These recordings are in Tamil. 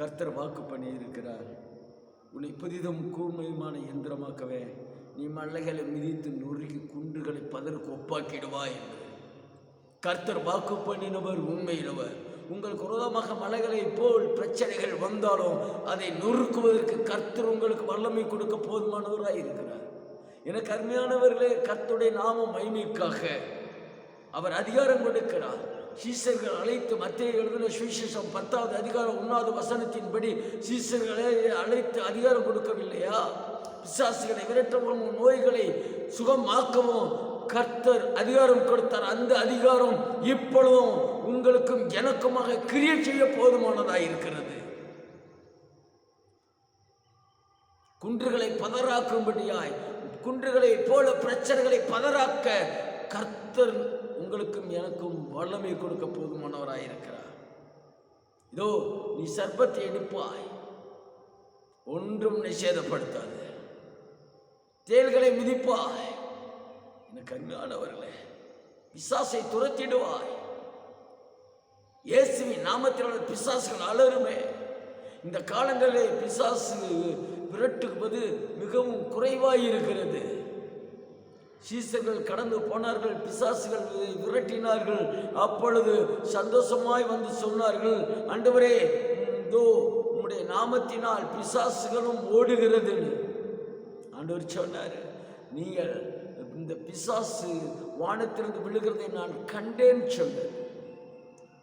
கர்த்தர் வாக்கு பண்ணி இருக்கிறார். உன்னை புதிதும் கூர்மையுமான யந்திரமாக்கவே நீ மலைகளை மிதித்து நொறுக்கி குன்றுகளை பதற்கு ஒப்பாக்கிடுவாய் என்று கர்த்தர் வாக்கு பண்ணினவர், உண்மையினவர். உங்களுக்கு விரோதமாக மலைகளை போல் பிரச்சனைகள் வந்தாலும் அதை நொறுக்குவதற்கு கர்த்தர் உங்களுக்கு வல்லமை கொடுக்க போதுமானவராய் இருக்கிறார். எனக்கு அருமையானவர்களே, கர்த்தருடைய நாம மகிமைக்காக அவர் அதிகாரம் கொடுக்கிறார். சீசர்கள் அழைத்து மத்தேயு எழுதின சுவிசேஷம் 10வது அதிகாரம் 1வது வசனத்தின்படி சீசர்களை அழைத்து அதிகாரம் கொடுக்கவில்லையா? பிசாசுகளை விரட்டவும் நோய்களை சுகமாக்கவும் கர்த்தர் அதிகாரம் கொடுத்தார். அந்த அதிகாரம் இப்பொழுதும் உங்களுக்கும் எனக்குமாக கிரியை செய்ய போதுமானதாக இருக்கிறது. குன்றுகளை பதறாக்கும்படியாய், குன்றுகளை போல பிரச்சனைகளை பதறாக்க கர்த்தர் உங்களுக்கும் எனக்கும் வல்லமை கொடுக்க போதுமானவராய் இருக்கிறார். இதோ நீ சர்ப்பத்தை எடுப்பாய், ஒன்றும் நிஷேதப்படுத்தாது. தேள்களை மிதிப்பாய். எனக்கு அருமையானவர்களே, பிசாசை துரத்திடுவாய். இயேசுவின் நாமத்தினால் பிசாசுகள் அலறுமே. இந்த காலங்களில் பிசாசு விரட்டுவது மிகவும் குறைவாயிருக்கிறது. சீசர்கள் கடந்து போனார்கள், பிசாசுகள் விரட்டினார்கள். அப்பொழுது சந்தோஷமாய் வந்து சொன்னார்கள், ஆண்டவரே, இதோ உம்முடைய நாமத்தினால் பிசாசுகளும் ஓடுகிறது. ஆண்டவர் சொன்னார், நீங்கள் இந்த பிசாசு வானத்திலிருந்து விழுகிறதை நான் கண்டேன்னு சொன்னேன்.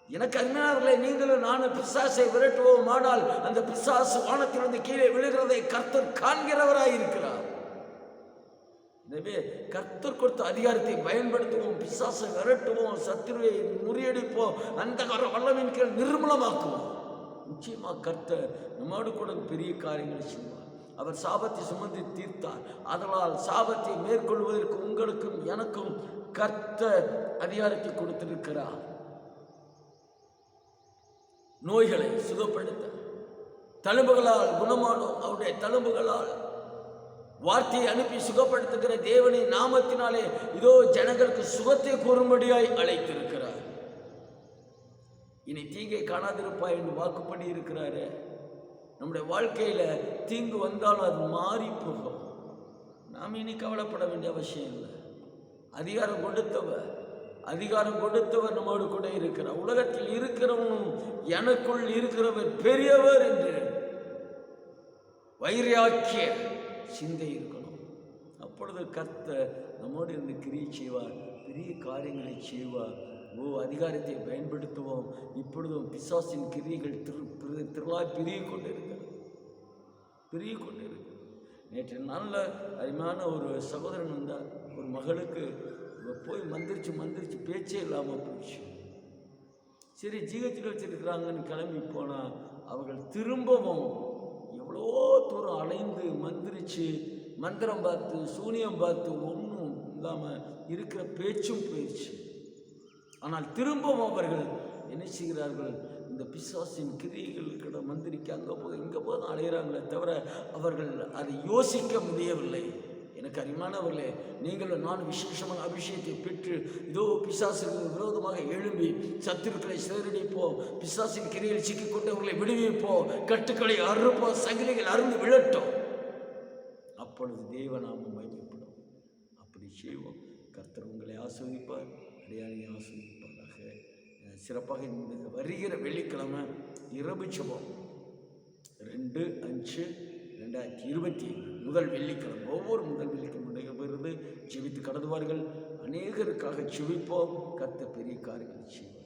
எனக்கு அருமையானவர்களே, நீங்களும் நானும் பிசாசை விரட்டுவோம். ஆனால் அந்த பிசாசு வானத்திலிருந்து கீழே விழுகிறதை கர்த்தர் காண்கிறவராய் இருக்கிறார். எனவே கர்த்தர் கொடுத்த அதிகாரத்தை பயன்படுத்துவோம், பிசாசை விரட்டுவோம், சத்துருவை முறியடிப்போம், அந்த வல்லமையின் கீழ் நிர்மூலமாக்குவோம். நிச்சயமாக கர்த்தர் நம்மோடு கூட பெரிய காரியங்களை செய்வார். அவர் சாபத்தை சுமந்து தீர்த்தார். அதனால் சாபத்தை மேற்கொள்வதற்கு உங்களுக்கும் எனக்கும் கர்த்தர் அதிகாரத்தை கொடுத்திருக்கிறார். நோய்களை சுகப்படுத்த தழும்புகளால் குணமானோம். அவருடைய தழும்புகளால் வார்த்தையை அனுப்பி சுகப்படுத்துகிற தேவனின் நாமத்தினாலே இதோ ஜனங்களுக்கு சுகத்தை கூறும்படியாய் அழைத்திருக்கிறார். இனி தீங்கை காணாதிருப்பாய் என்று வாக்குப்படி இருக்கிறாரு. நம்முடைய வாழ்க்கையில தீங்கு வந்தாலும் அது மாறி போகும். நாம் இனி கவலைப்பட வேண்டிய அவசியம் இல்லை. அதிகாரம் கொடுத்தவர் நம்மோடு கூட இருக்கிறார். உலகத்தில் இருக்கிறவனும் எனக்குள் இருக்கிறவர் பெரியவர் என்று வைராக்கிய சிந்தை இருக்கணும். அப்பொழுது கர்த்தர் நம்மோடு இருந்து கிரியை செய்வார், பெரிய காரியங்களை செய்வார். அதிகாரத்தை பயன்படுத்துவோம். இப்பொழுதும் பிசாசின் கிரியைகள் திரளாய் பெருகி கொண்டிருக்கிறது. நேற்று நல்ல அருமையான ஒரு சகோதரன் வந்தார். ஒரு மகளுக்கு போய் மந்திரிச்சு பேச்சே இல்லாமல் போயிடுச்சு. சரி, ஜிஹெச்சில் வச்சிருக்கிறாங்கன்னு கிளம்பி போனால் அவர்கள் திரும்பவும் எவ்வளோ தூரம் அலைந்து மந்திரிச்சு மந்திரம் பார்த்து சூனியம் பார்த்து ஒன்றும் இல்லாமல் இருக்கிற பேச்சும் போயிடுச்சு. ஆனால் திரும்பவும் அவர்கள் என்ன செய்கிறார்கள்? இந்த பிசாசின் கிரியைகளுக்கிட மந்திரிக்க அங்கே போதும் இங்கே போதும் அலைகிறாங்களே தவிர அவர்கள் அதை யோசிக்க முடியவில்லை. எனக்கு அருமையானவர்களே, நீங்களும் நான் விசேஷமான அபிஷேகத்தை பெற்று இதோ பிசாசுக்கு விரோதமாக எழும்பி சத்துருக்களை சிதறடிப்போம், பிசாசின் கிரியில் சிக்கிக்கொண்டவர்களை விடுவிப்போம், கட்டுக்களை அறுப்போம், சங்கிலிகள் அருந்து விழட்டும். அப்பொழுது தேவநாமம் மகிமைப்படும். அப்படி செய்வோம். கர்த்தர் உங்களை ஆசீர்வதிப்பார், அடையாளை ஆசீர்வதிப்பாராக. சிறப்பாக இந்த வருகிற வெள்ளிக்கிழமை இரவு ஜெபம் 2/5/2020 முதல் வெள்ளிக்கிழமை, ஒவ்வொரு முதல் வெள்ளிக்கிழமை நடைபெறுகிறது. ஜெபித்து கடந்துவார்கள். அநேகருக்காக ஜெபிப்போம். கர்த்தர் பெரிய காரியங்களை செய்வார்.